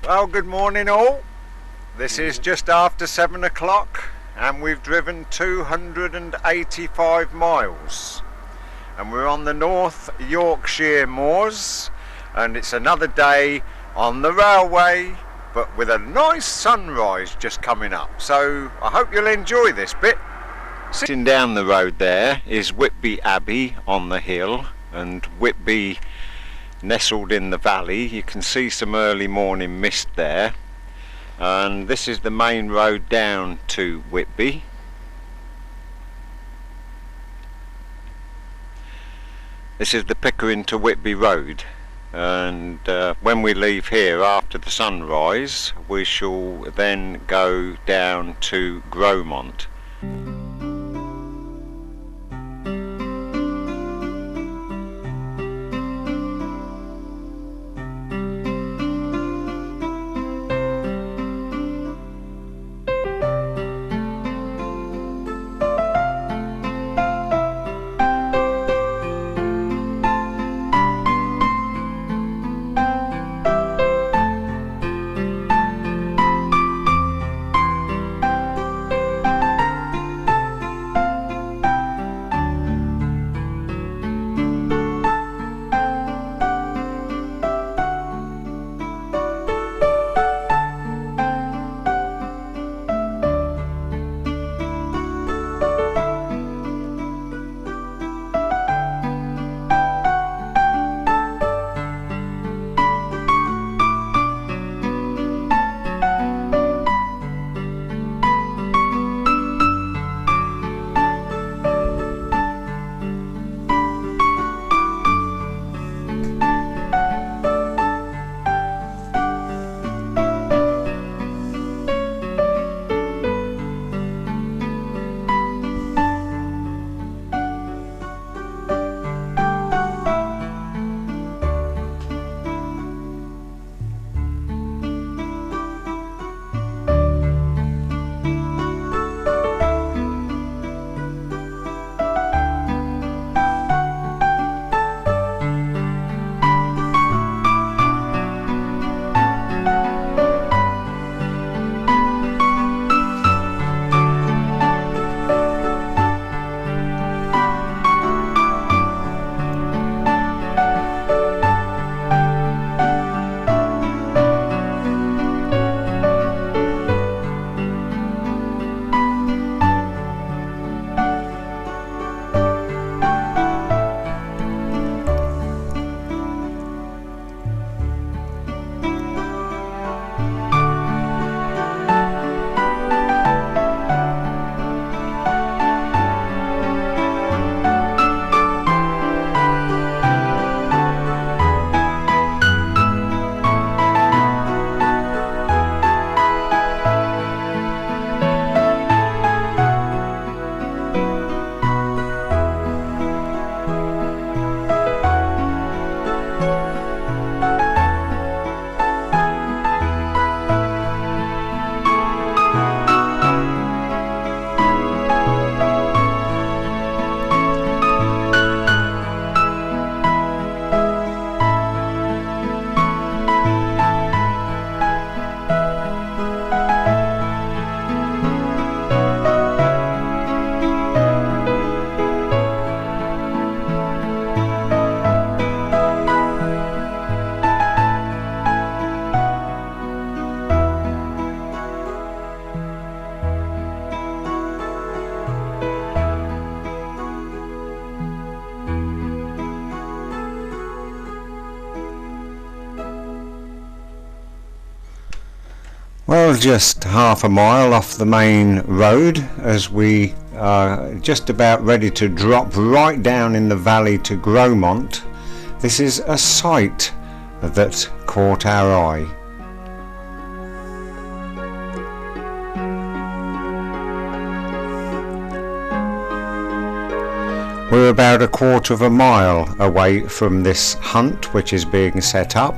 Well, good morning all. This is just after 7 o'clock and we've driven 285 miles and we're on the North Yorkshire moors, and it's another day on the railway but with a nice sunrise just coming up, so I hope you'll enjoy this bit. Sitting down the road there is Whitby Abbey on the hill, and Whitby nestled in the valley. You can see some early morning mist there, and this is the main road down to Whitby. This is the Pickering to Whitby road, and when we leave here after the sunrise we shall then go down to Gromont. Well, just half a mile off the main road as we are just about ready to drop right down in the valley to Gromont. This is a sight that caught our eye. We're about a quarter of a mile away from this hunt which is being set up,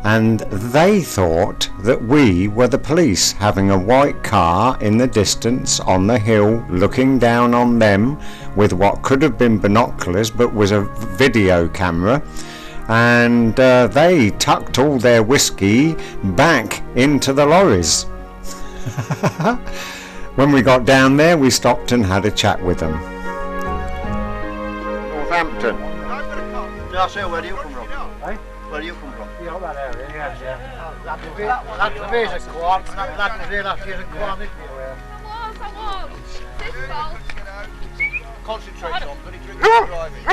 and they thought that we were the police, having a white car in the distance on the hill looking down on them with what could have been binoculars but was a video camera, and they tucked all their whiskey back into the lorries. When we got down there, we stopped and had a chat with them. Northampton. Yeah, so where do you come from? Eh? Where do you come from? Yeah, that area, yes, yeah. That was a quad, that was here last year's a quad, isn't it? Concentrate on, but he drinks and driving.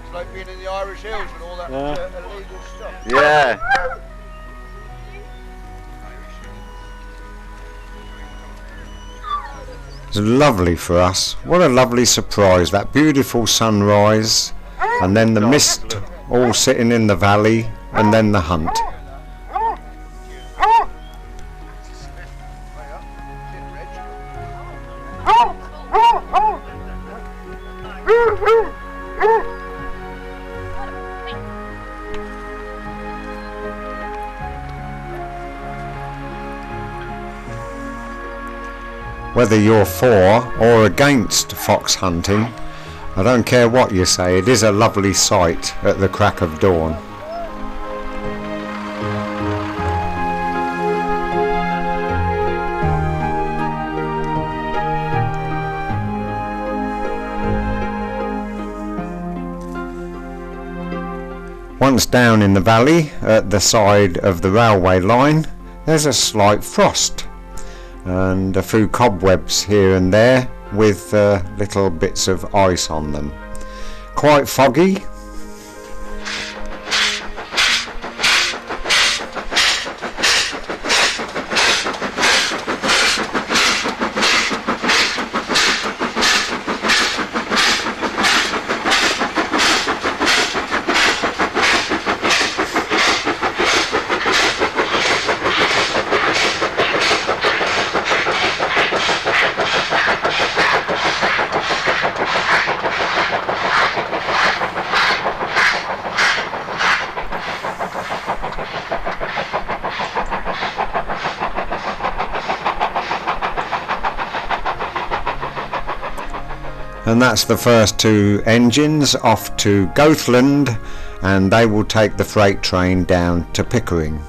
It's like being in the Irish Hills and all that illegal stuff. Yeah. It's lovely for us. What a lovely surprise, that beautiful sunrise, and then the mist all sitting in the valley, and then the hunt. Whether you're for or against fox hunting, I don't care what you say, it is a lovely sight at the crack of dawn. Once down in the valley, at the side of the railway line, there's a slight frost and a few cobwebs here and there with little bits of ice on them. Quite foggy. And that's the first two engines off to Goathland, and they will take the freight train down to Pickering.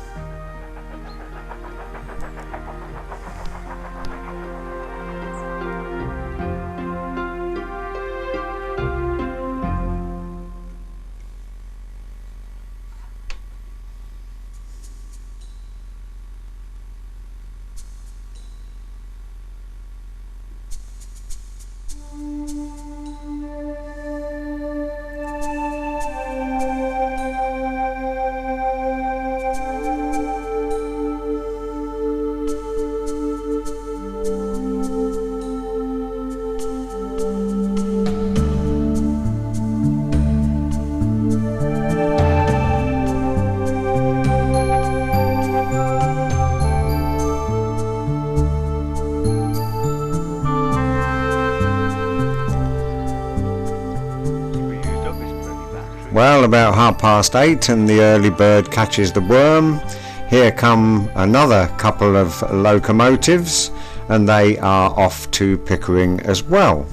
Well, about 8:30 and the early bird catches the worm. Here come another couple of locomotives, and they are off to Pickering as well.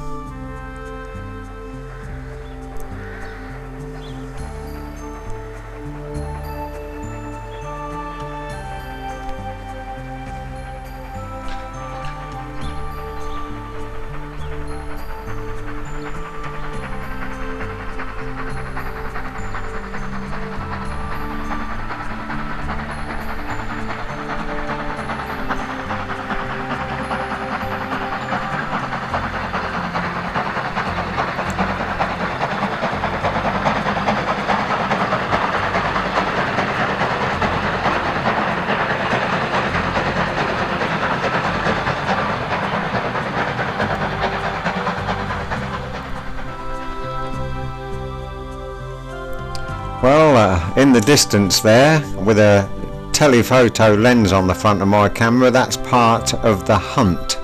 Well, in the distance there, with a telephoto lens on the front of my camera, that's part of the hunt.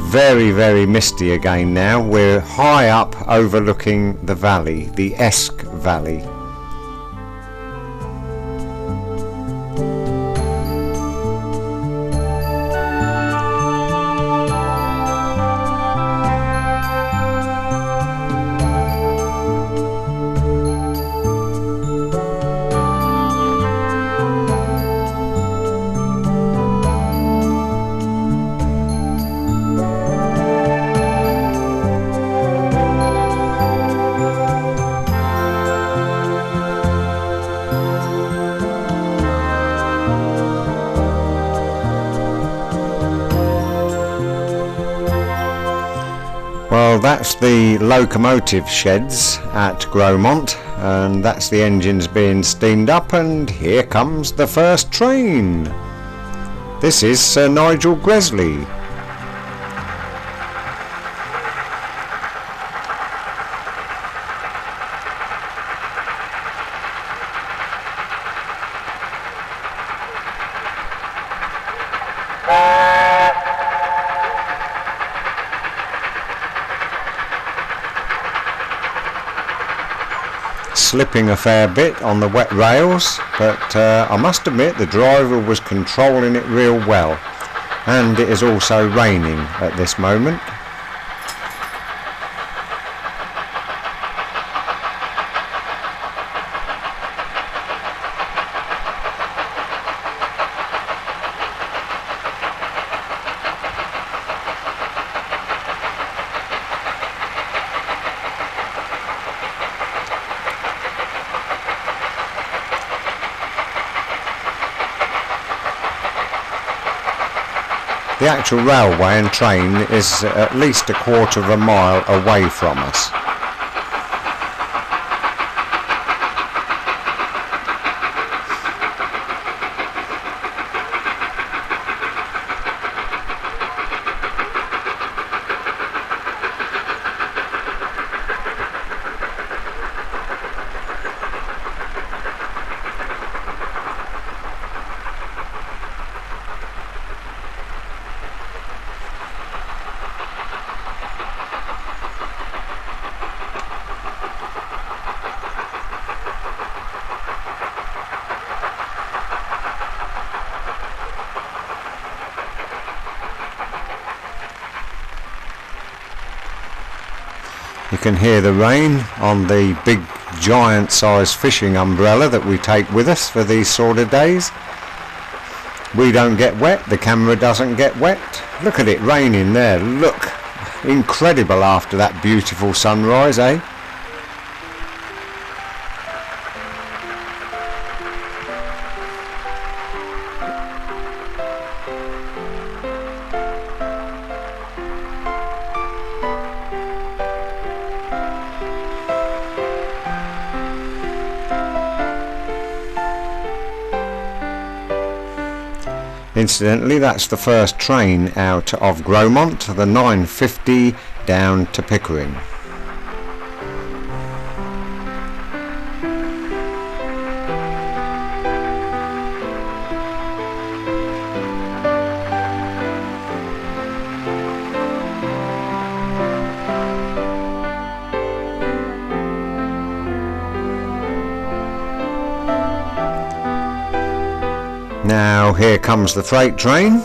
Very, very misty again now. We're high up overlooking the valley, the Esk Valley. Well, that's the locomotive sheds at Gromont, and that's the engines being steamed up, and here comes the first train. This is Sir Nigel Gresley. Slipping a fair bit on the wet rails, but I must admit the driver was controlling it real well, and it is also raining at this moment. The actual railway and train is at least a quarter of a mile away from us. You can hear the rain on the big giant sized fishing umbrella that we take with us for these sort of days. We don't get wet, the camera doesn't get wet. Look at it raining there, look. Incredible after that beautiful sunrise, eh? Incidentally, that's the first train out of Gromont, the 9:50 down to Pickering. Now here comes the freight train.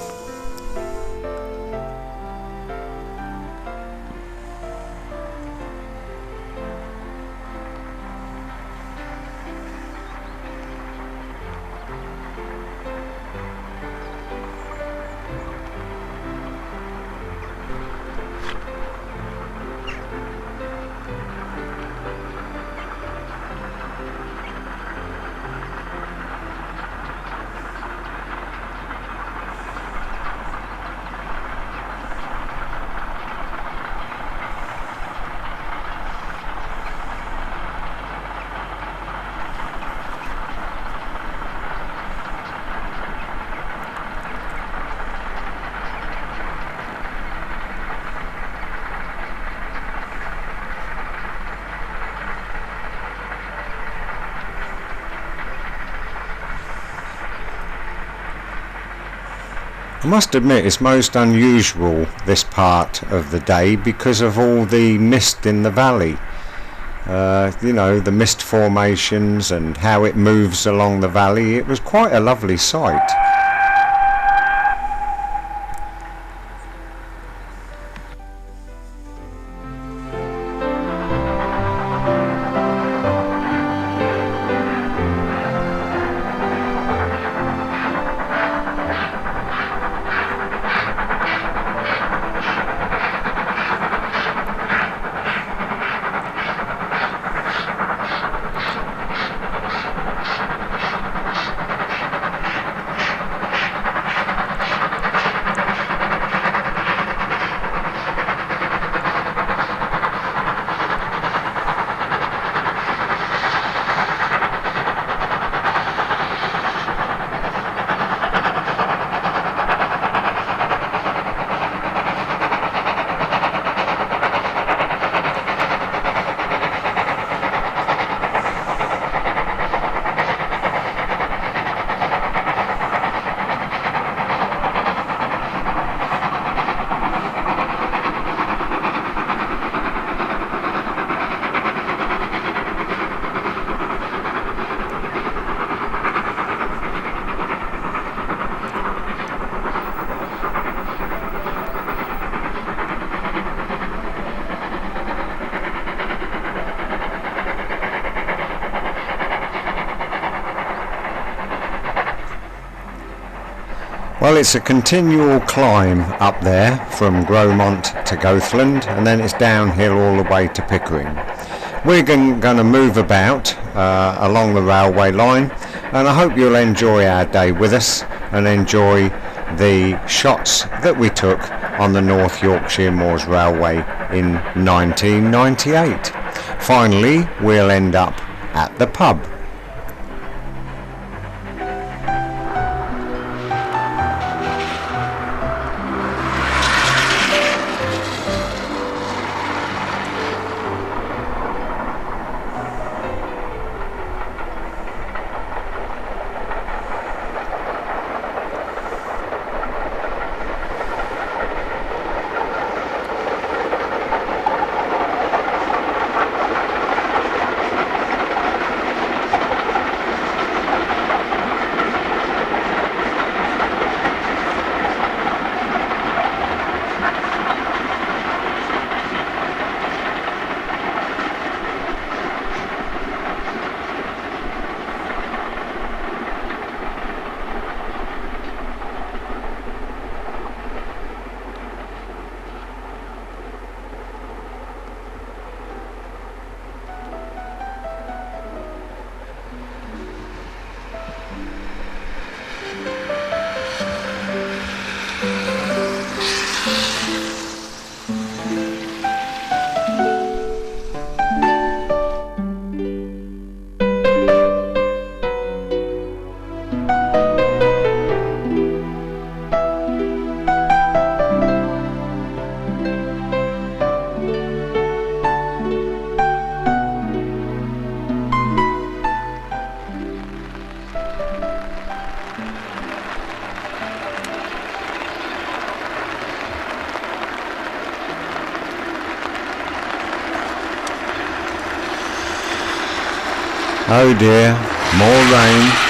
I must admit it's most unusual this part of the day because of all the mist in the valley. You know, the mist formations and how it moves along the valley. It was quite a lovely sight. Well, it's a continual climb up there from Gromont to Goathland, and then it's downhill all the way to Pickering. We're going to move about along the railway line, and I hope you'll enjoy our day with us and enjoy the shots that we took on the North Yorkshire Moors Railway in 1998. Finally, we'll end up at the pub. Oh dear, more rain.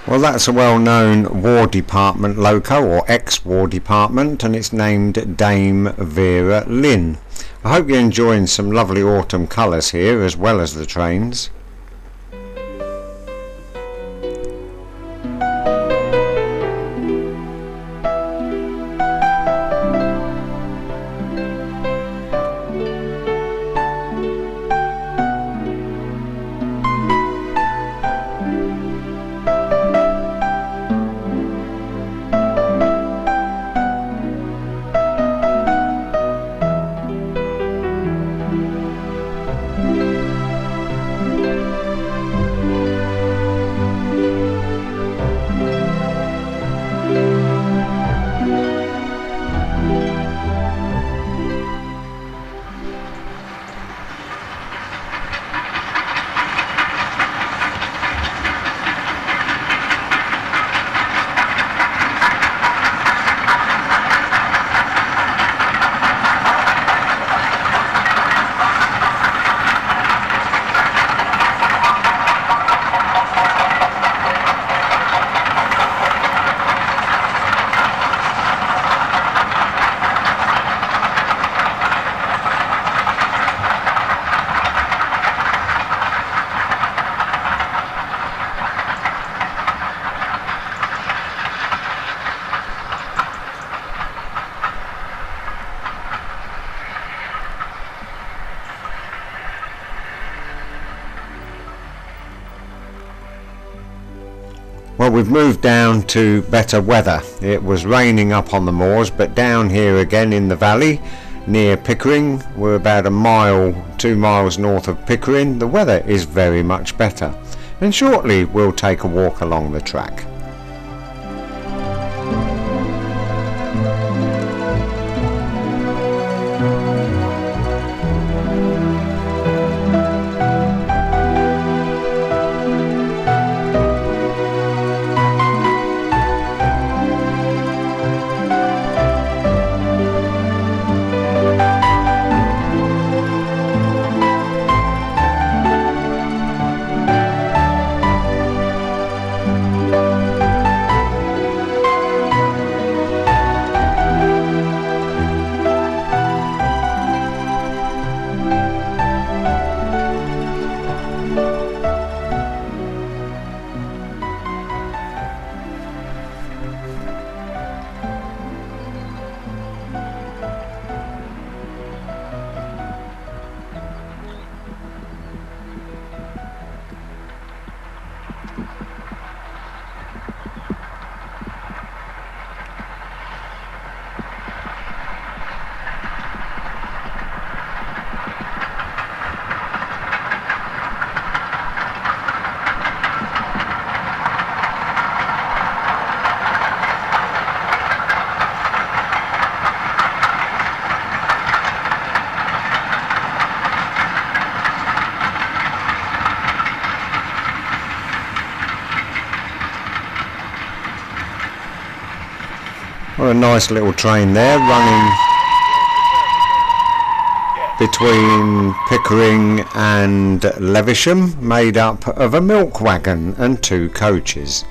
Well, that's a well-known War Department loco, or ex-War Department, and it's named Dame Vera Lynn. I hope you're enjoying some lovely autumn colours here as well as the trains. Well, we've moved down to better weather. It was raining up on the moors, but down here again in the valley near Pickering, we're about 2 miles north of Pickering, the weather is very much better, and shortly we'll take a walk along the track. Well, a nice little train there running between Pickering and Levisham, made up of a milk wagon and 2 coaches.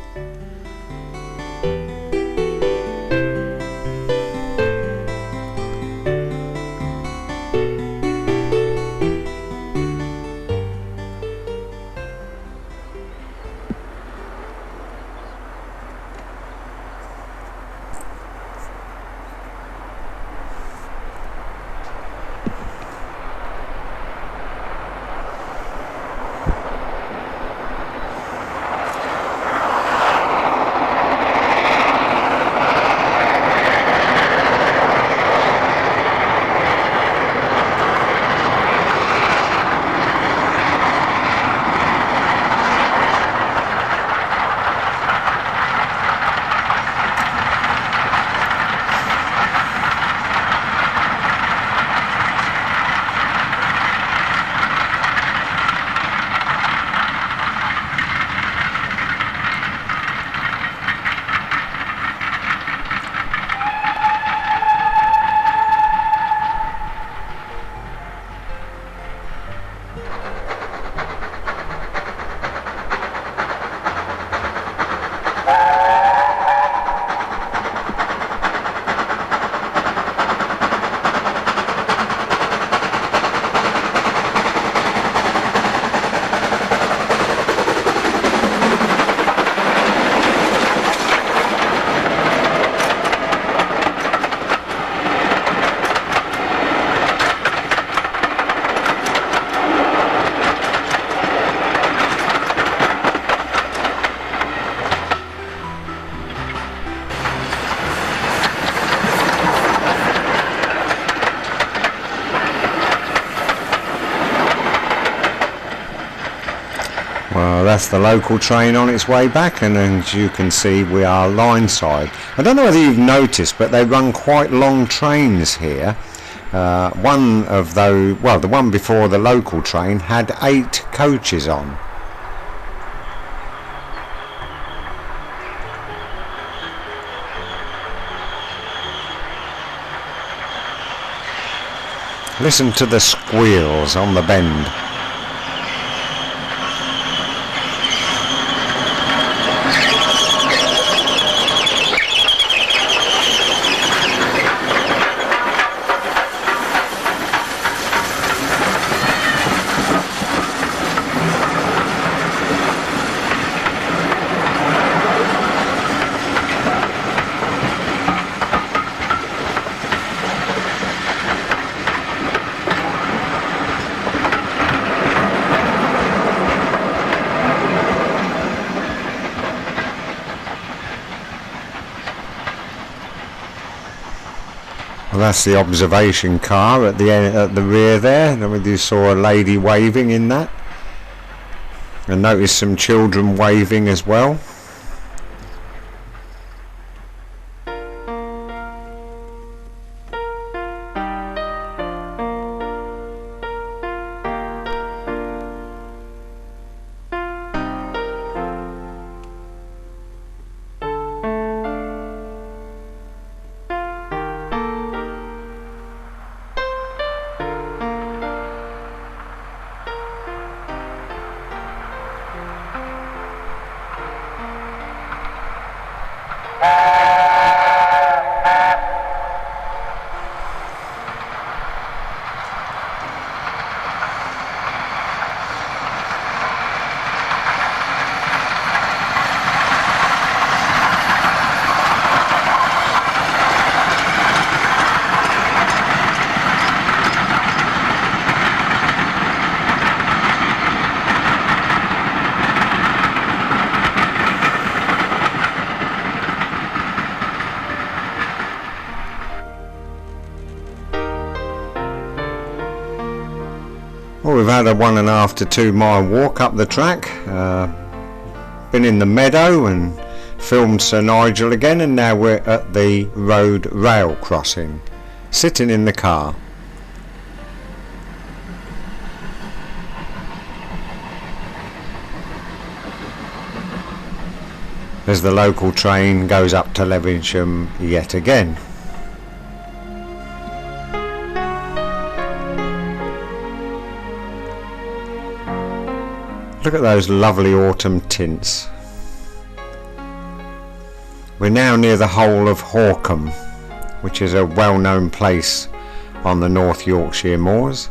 Well, that's the local train on its way back, and as you can see we are line side. I don't know whether you've noticed, but they run quite long trains here. One of those, well, the one before the local train had 8 coaches on. Listen to the squeals on the bend. that's the observation car at the end, at the rear there. And you saw a lady waving in that, and noticed some children waving as well. Well, we've had a 1.5 to 2 mile walk up the track, been in the meadow and filmed Sir Nigel again, and now we're at the road rail crossing, sitting in the car. As the local train goes up to Levensham yet again. Look at those lovely autumn tints. We're now near the Hole of Horkham, which is a well-known place on the North Yorkshire moors.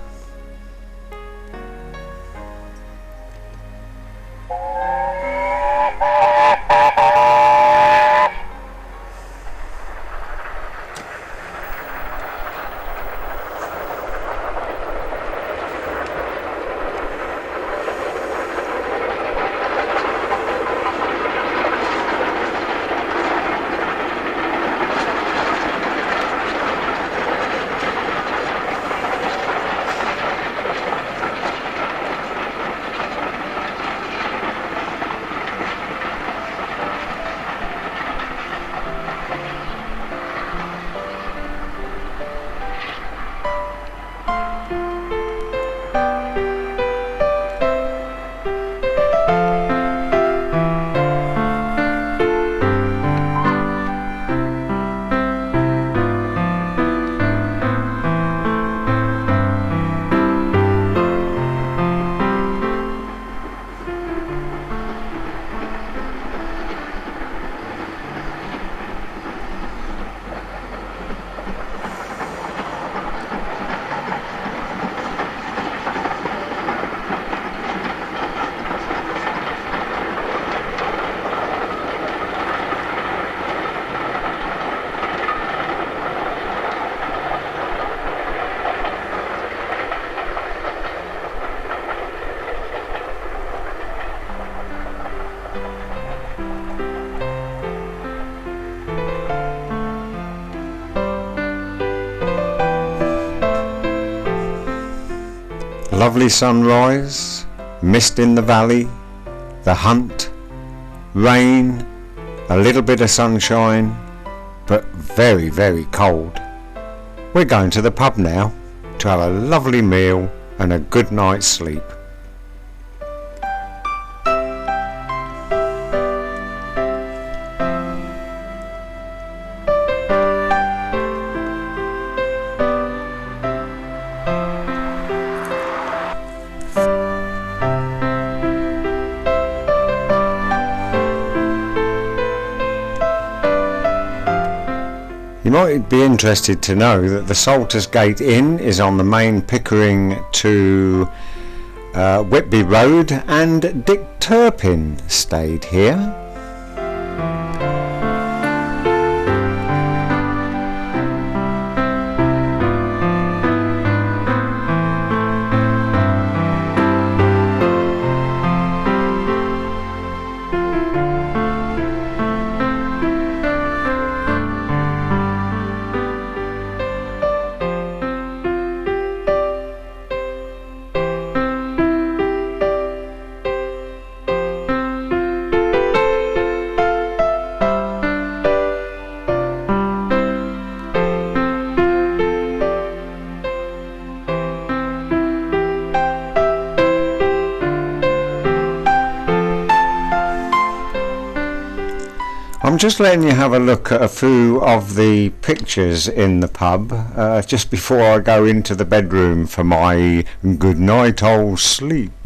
Lovely sunrise, mist in the valley, the hunt, rain, a little bit of sunshine, but very, very cold. We're going to the pub now to have a lovely meal and a good night's sleep. You might be interested to know that the Salters Gate Inn is on the main Pickering to Whitby Road, and Dick Turpin stayed here. I'm just letting you have a look at a few of the pictures in the pub just before I go into the bedroom for my good night old sleep.